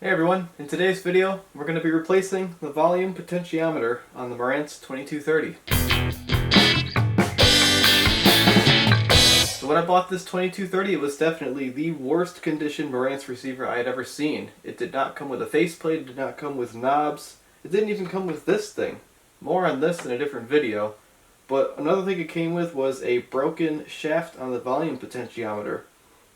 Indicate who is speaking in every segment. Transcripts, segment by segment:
Speaker 1: Hey everyone, in today's video we're going to be replacing the volume potentiometer on the Marantz 2230. So when I bought this 2230, it was definitely the worst condition Marantz receiver I had ever seen. It did not come with a faceplate, it did not come with knobs, it didn't even come with this thing. More on this in a different video. But another thing it came with was a broken shaft on the volume potentiometer.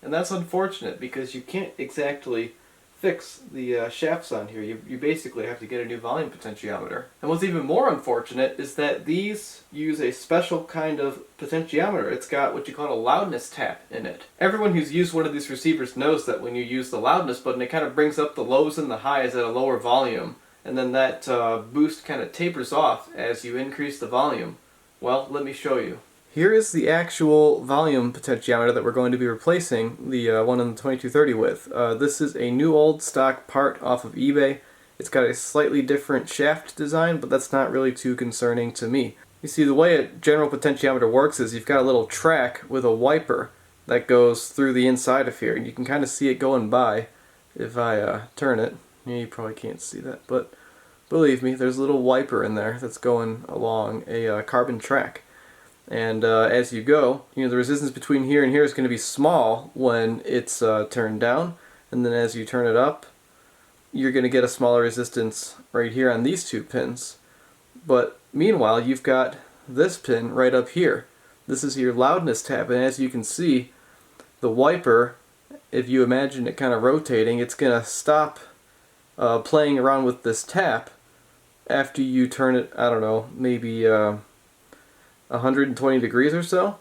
Speaker 1: And that's unfortunate because you can't exactly fix the shafts on here. You basically have to get a new volume potentiometer. And what's even more unfortunate is that these use a special kind of potentiometer. It's got what you call a loudness tap in it. Everyone who's used one of these receivers knows that when you use the loudness button, it kind of brings up the lows and the highs at a lower volume. And then that boost kind of tapers off as you increase the volume. Well, let me show you. Here is the actual volume potentiometer that we're going to be replacing the one on the 2230 with. This is a new old stock part off of eBay. It's got a slightly different shaft design, but that's not really too concerning to me. You see, the way a general potentiometer works is you've got a little track with a wiper that goes through the inside of here, and you can kind of see it going by if I turn it. Yeah, you probably can't see that, but believe me, there's a little wiper in there that's going along a carbon track. And as you go, the resistance between here and here is going to be small when it's turned down, and then as you turn it up, you're going to get a smaller resistance right here on these two pins. But meanwhile, you've got this pin right up here. This is your loudness tab, and as you can see, the wiper, if you imagine it kind of rotating, it's going to stop playing around with this tap after you turn it, I don't know, maybe 120 degrees or so.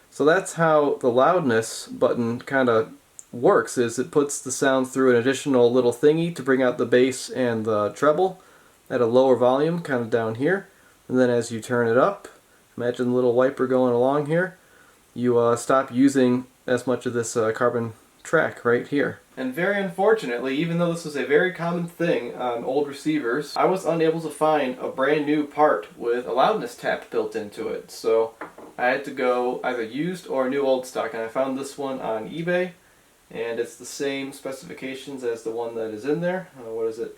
Speaker 1: So that's how the loudness button kind of works, is it puts the sound through an additional little thingy to bring out the bass and the treble at a lower volume, kind of down here. And then as you turn it up, imagine the little wiper going along here, you stop using as much of this carbon track right here. And very unfortunately, even though this was a very common thing on old receivers, I was unable to find a brand new part with a loudness tap built into it. So I had to go either used or new old stock, and I found this one on eBay, and it's the same specifications as the one that is in there. What is it?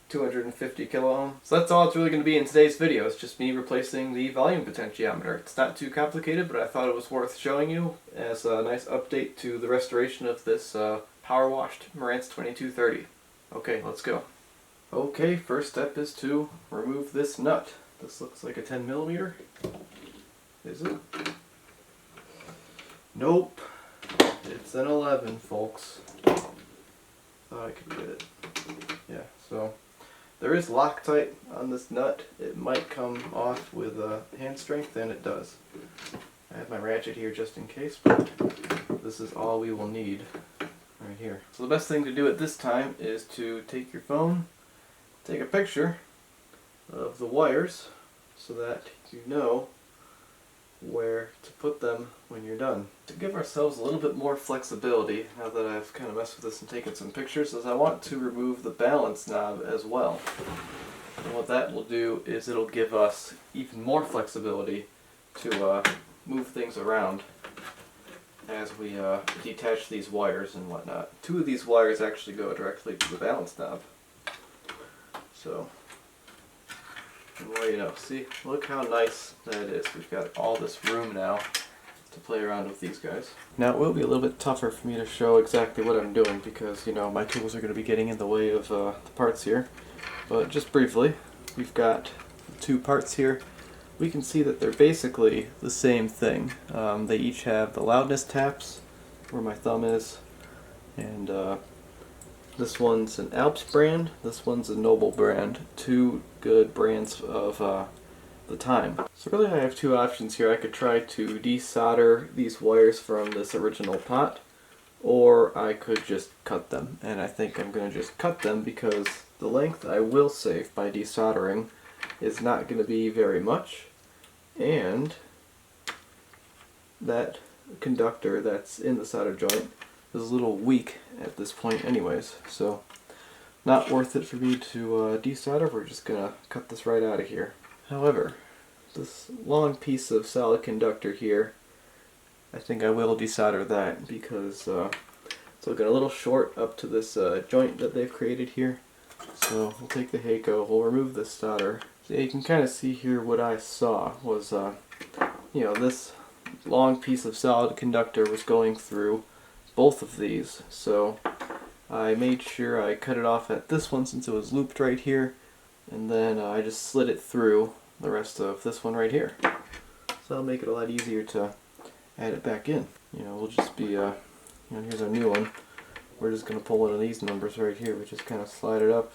Speaker 1: 250 kilo ohm. So that's all it's really going to be in today's video. It's just me replacing the volume potentiometer. It's not too complicated, but I thought it was worth showing you as a nice update to the restoration of this power washed Marantz 2230. Okay, let's go. Okay, first step is to remove this nut. This looks like a 10 millimeter. Is it? Nope. It's an 11, folks. Thought I could get it. Yeah, so there is Loctite on this nut. It might come off with hand strength, and it does. I have my ratchet here just in case, but this is all we will need right here. So the best thing to do at this time is to take your phone, take a picture of the wires so that you know where to put them when you're done. To give ourselves a little bit more flexibility, now that I've kind of messed with this and taken some pictures, is I want to remove the balance knob as well. And what that will do is it'll give us even more flexibility to move things around as we detach these wires and whatnot. Two of these wires actually go directly to the balance knob. So, well, you know, see, look how nice that is. We've got all this room now to play around with these guys. Now it will be a little bit tougher for me to show exactly what I'm doing because, my tools are going to be getting in the way of the parts here. But just briefly, we've got two parts here. We can see that they're basically the same thing. They each have the loudness taps, where my thumb is, and this one's an Alps brand, this one's a Noble brand. Two good brands of the time. So really I have two options here. I could try to desolder these wires from this original pot, or I could just cut them. And I think I'm going to just cut them because the length I will save by desoldering is not going to be very much, and that conductor that's in the solder joint is a little weak at this point anyways, so not worth it for me to desolder. We're just going to cut this right out of here. However, this long piece of solid conductor here, I think I will desolder that because So get a little short up to this joint that they've created here. So we'll take the Heiko, we'll remove this solder. So you can kind of see here what I saw was, this long piece of solid conductor was going through both of these. So I made sure I cut it off at this one since it was looped right here, and then I just slid it through the rest of this one right here. So that'll make it a lot easier to add it back in. We'll just be, here's our new one. We're just going to pull one of these numbers right here. We just kind of slide it up,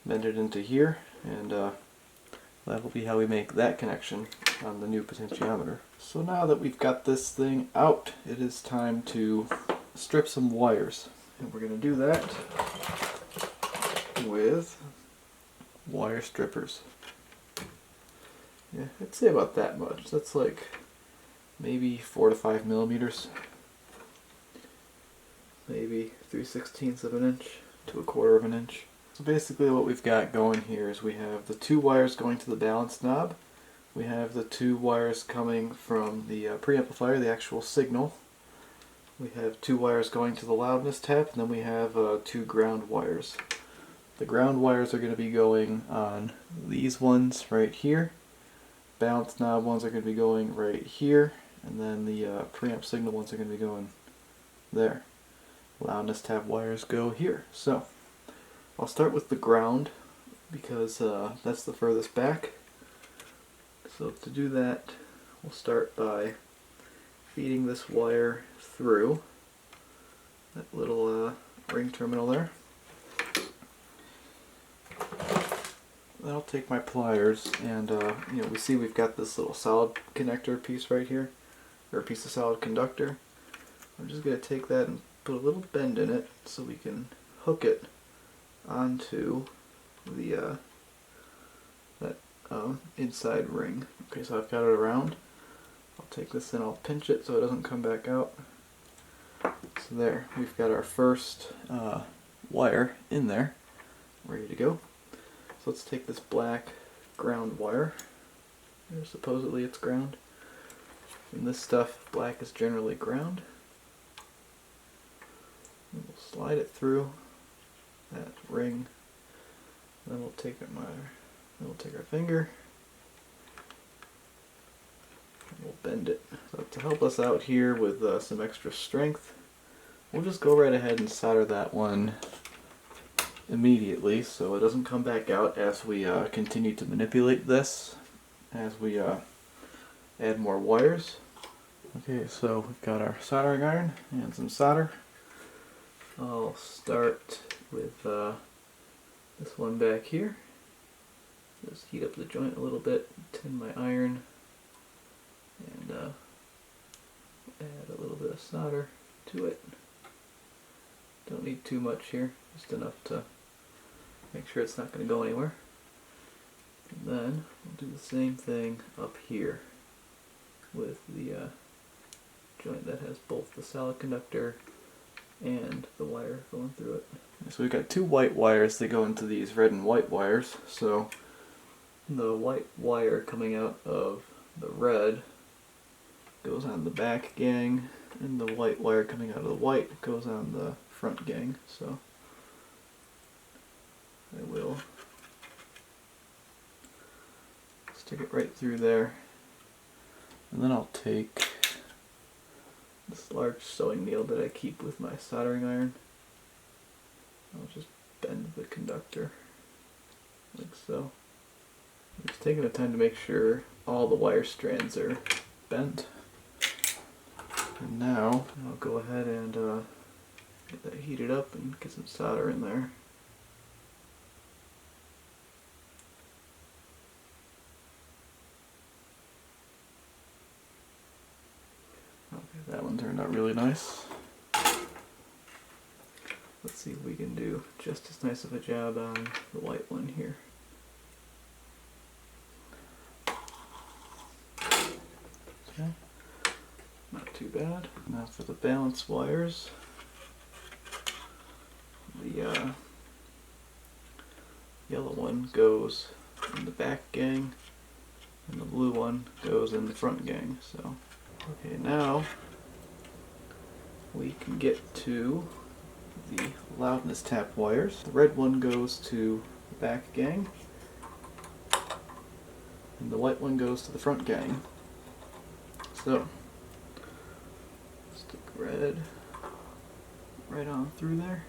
Speaker 1: bend it into here, and that will be how we make that connection on the new potentiometer. So now that we've got this thing out, it is time to strip some wires. And we're going to do that with wire strippers. Yeah, I'd say about that much. That's like maybe 4 to 5 millimeters. Maybe 3/16 of an inch to 1/4 of an inch. So basically what we've got going here is we have the 2 wires going to the balance knob. We have the 2 wires coming from the preamplifier, the actual signal. We have 2 wires going to the loudness tap, and then we have 2 ground wires. The ground wires are going to be going on these ones right here. Balance knob ones are going to be going right here, and then the preamp signal ones are going to be going there. Loudness tap wires go here. So I'll start with the ground because that's the furthest back. So to do that, we'll start by feeding this wire through that little ring terminal there. Then I'll take my pliers and we see we've got this little solid connector piece right here, or a piece of solid conductor. I'm just going to take that and put a little bend in it so we can hook it onto the inside ring. Okay, so I've got it around. I'll take this and I'll pinch it so it doesn't come back out. So there, we've got our first wire in there, ready to go. So let's take this black ground wire. Supposedly it's ground. In this stuff, black is generally ground. And we'll slide it through that ring. Then we'll take our finger and we'll bend it. So to help us out here with some extra strength, we'll just go right ahead and solder that one immediately so it doesn't come back out as we continue to manipulate this, as we add more wires. Okay, so we've got our soldering iron and some solder. I'll start with this one back here. Just heat up the joint a little bit, tin my iron, and add a little bit of solder to it. Don't need too much here, just enough to make sure it's not going to go anywhere. And then we'll do the same thing up here with the joint that has both the solid conductor and the wire going through it. So we've got 2 white wires that go into these red and white wires. So the white wire coming out of the red goes on the back gang, and the white wire coming out of the white goes on the front gang. So I will stick it right through there, and then I'll take this large sewing needle that I keep with my soldering iron. I'll just bend the conductor like so. I'm just taking the time to make sure all the wire strands are bent. And now I'll go ahead and get that heated up and get some solder in there. Okay, that one turned out really nice. Let's see if we can do just as nice of a job on the white one here. Okay, not too bad. Now for the balance wires. The yellow one goes in the back gang, and the blue one goes in the front gang. So, okay, now we can get to the loudness tap wires. The red one goes to the back gang, and the white one goes to the front gang. So, stick red right on through there.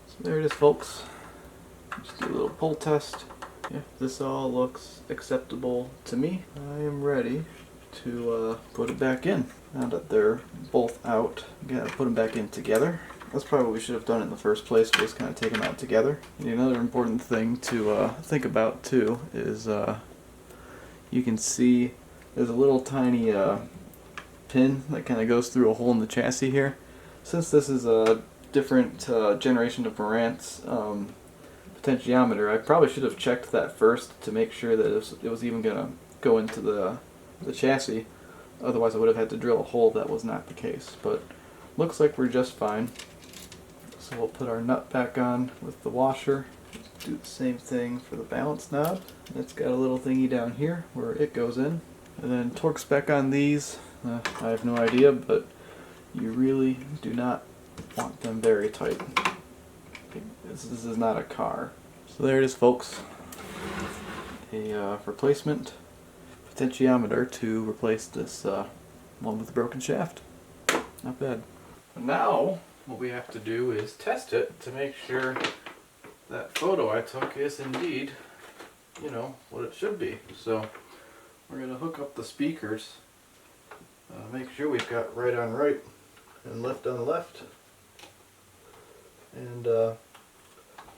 Speaker 1: So there it is, folks. Just do a little pull test. If this all looks acceptable to me, I am ready to put it back in. Now that they're both out, you gotta put them back in together. That's probably what we should have done in the first place, was kind of take them out together. And another important thing to think about too is you can see there's a little tiny pin that kind of goes through a hole in the chassis here. Since this is a different generation of Marantz potentiometer, I probably should have checked that first to make sure that it was even going to go into the chassis. Otherwise I would have had to drill a hole. That was not the case, but looks like we're just fine. So we'll put our nut back on with the washer. Do the same thing for the balance knob. It's got a little thingy down here where it goes in. And then torque spec on these, I have no idea, but you really do not want them very tight. This is not a car. So there it is, folks. A replacement potentiometer to replace this one with a broken shaft. Not bad. Now what we have to do is test it to make sure that photo I took is indeed, you know, what it should be. So we're going to hook up the speakers, make sure we've got right on right and left on left, and we're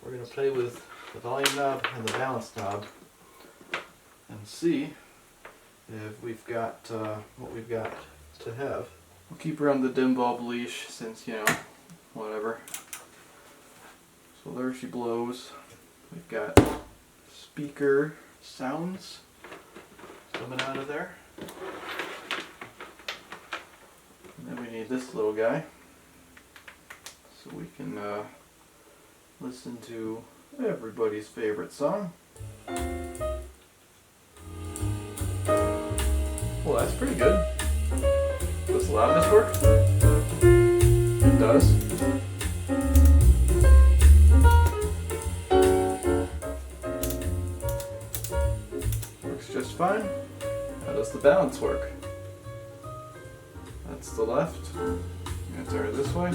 Speaker 1: going to play with the volume knob and the balance knob and see if we've got what we've got to have. We'll keep her on the dim bulb leash since, you know, whatever. So there she blows. We've got speaker sounds coming out of there. And then we need this little guy so we can listen to everybody's favorite song. Well, that's pretty good. Does the loudness work? It does. Works just fine. How does the balance work? That's the left. I'm going to turn it this way.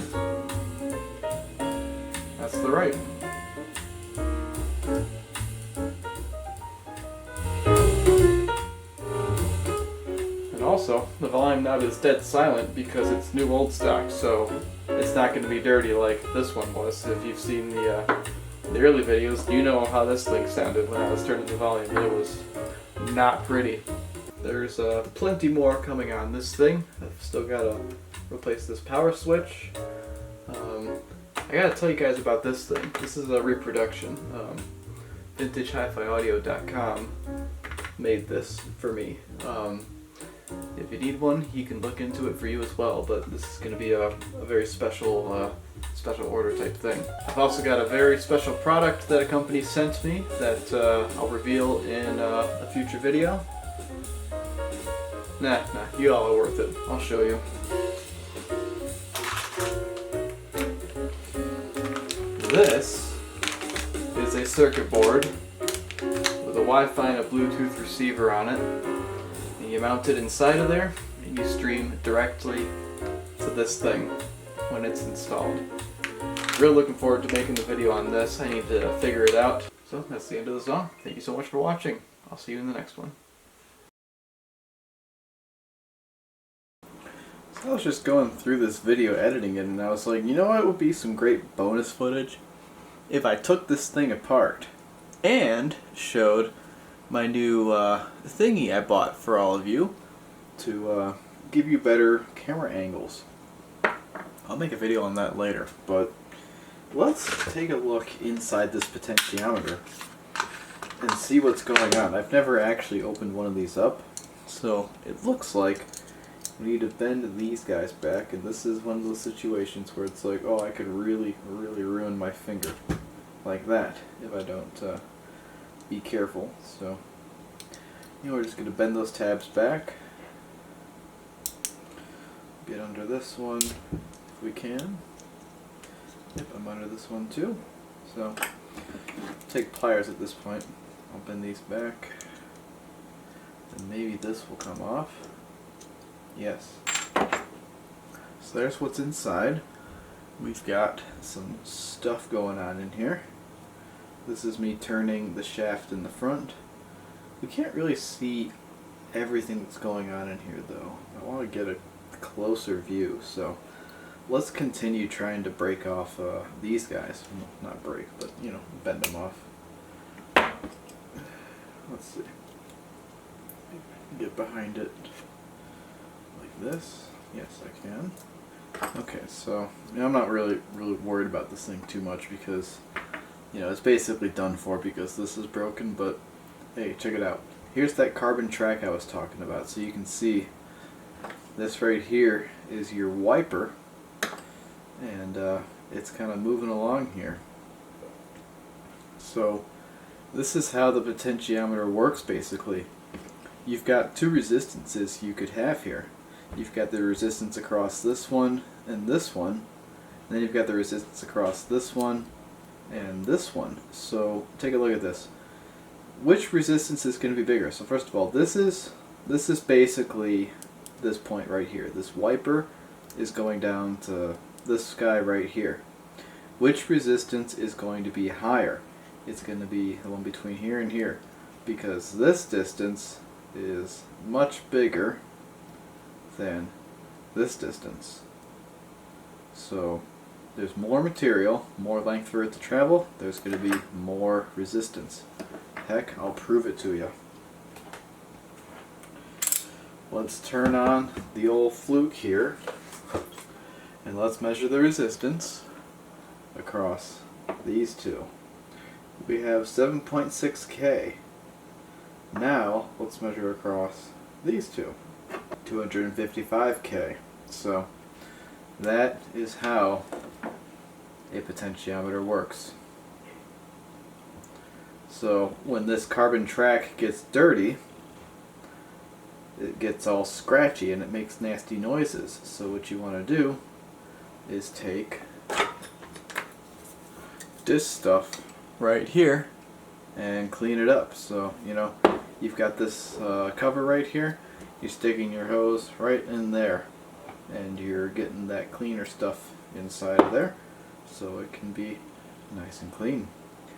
Speaker 1: That's the right. And also, the volume knob is dead silent because it's new old stock, so it's not going to be dirty like this one was. If you've seen the early videos, you know how this thing sounded when I was turning the volume. It was not pretty. There's plenty more coming on this thing. I've still got to replace this power switch. I gotta tell you guys about this thing. This is a reproduction. VintageHiFiAudio.com made this for me. If you need one, he can look into it for you as well, but this is going to be a very special special order type thing. I've also got a very special product that a company sent me that I'll reveal in a future video. Nah, you all are worth it. I'll show you. This is a circuit board with a Wi-Fi and a Bluetooth receiver on it. And you mount it inside of there and you stream directly to this thing when it's installed. Really looking forward to making the video on this. I need to figure it out. So that's the end of the song. Thank you so much for watching. I'll see you in the next one. I was just going through this video, editing it, and I was like, you know what would be some great bonus footage? If I took this thing apart and showed my new thingy I bought for all of you to give you better camera angles. I'll make a video on that later, but let's take a look inside this potentiometer and see what's going on. I've never actually opened one of these up, so it looks like we need to bend these guys back, and this is one of those situations where it's like, oh, I could really ruin my finger like that if I don't be careful. So we're just going to bend those tabs back, get under this one if we can. Yep, I'm under this one too. So take pliers at this point. I'll bend these back, and maybe this will come off. Yes. So there's what's inside. We've got some stuff going on in here. This is me turning the shaft in the front. We can't really see everything that's going on in here though. I want to get a closer view, so let's continue trying to break off these guys. Well, not break, but bend them off. Let's see. Get behind it like this. Yes, I can. Okay, so I'm not really worried about this thing too much because it's basically done for because this is broken. But hey, check it out. Here's that carbon track I was talking about. So you can see this right here is your wiper, and it's kind of moving along here. So this is how the potentiometer works basically. You've got two resistances you could have here. You've got the resistance across this one and this one, and then you've got the resistance across this one and this one. So take a look at this. Which resistance is going to be bigger? So first of all, this is basically this point right here. This wiper is going down to this guy right here. Which resistance is going to be higher? It's going to be the one between here and here, because this distance is much bigger than this distance. So there's more material, more length for it to travel, there's going to be more resistance. Heck, I'll prove it to you. Let's turn on the old fluke here, and let's measure the resistance across these two. We have 7.6K. Now let's measure across these two. 255K. So that is how a potentiometer works. So when this carbon track gets dirty, it gets all scratchy and it makes nasty noises. So what you want to do is take this stuff right here and clean it up. So you've got this cover right here, you're sticking your hose right in there and you're getting that cleaner stuff inside of there so it can be nice and clean.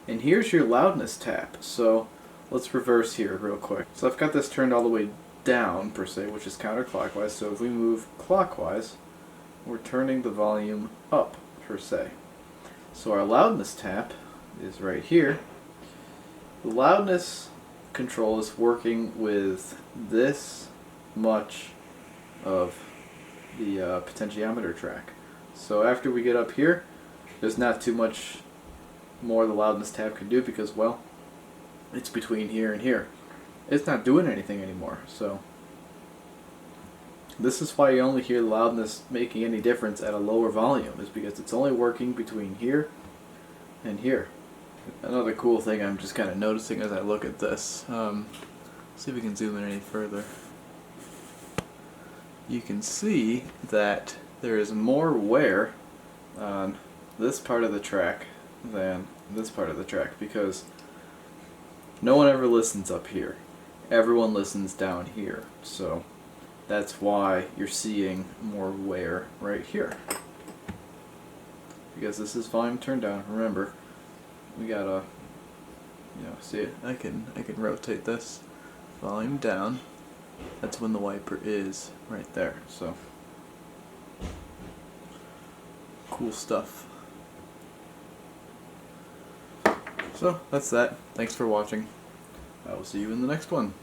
Speaker 1: And here's your loudness tap. So let's reverse here real quick. So I've got this turned all the way down per se, which is counterclockwise. So if we move clockwise, we're turning the volume up per se. So our loudness tap is right here. The loudness control is working with this much of the potentiometer track. So after we get up here, there's not too much more the loudness tab can do because, well, it's between here and here. It's not doing anything anymore. So this is why you only hear the loudness making any difference at a lower volume, is because it's only working between here and here. Another cool thing I'm just kind of noticing as I look at this, see if we can zoom in any further. You can see that there is more wear on this part of the track than this part of the track, because no one ever listens up here. Everyone listens down here. So that's why you're seeing more wear right here, because this is volume turned down. Remember, we gotta, see it. I can rotate this volume down. That's when the wiper is right there. So cool stuff. So that's that. Thanks for watching. I will see you in the next one.